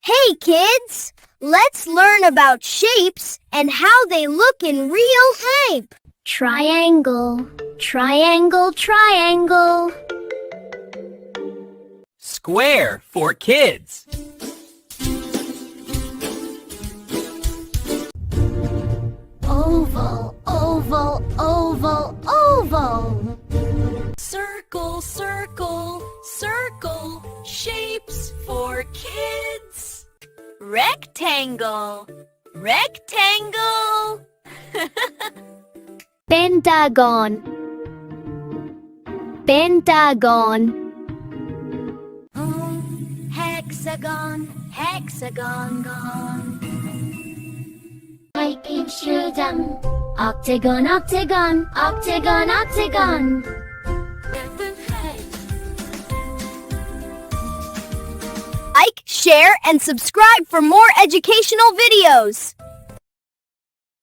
Hey kids, let's learn about shapes and how they look in real life. Triangle, triangle, triangle. Square for kids. Oval, oval, oval, oval. Circle, circle, circle, shapes for kids. Rectangle, rectangle. Pentagon, pentagon. Hexagon, hexagon, gone. Halbkreis, octagon, octagon, octagon, octagon. Like, share, and subscribe for more educational videos.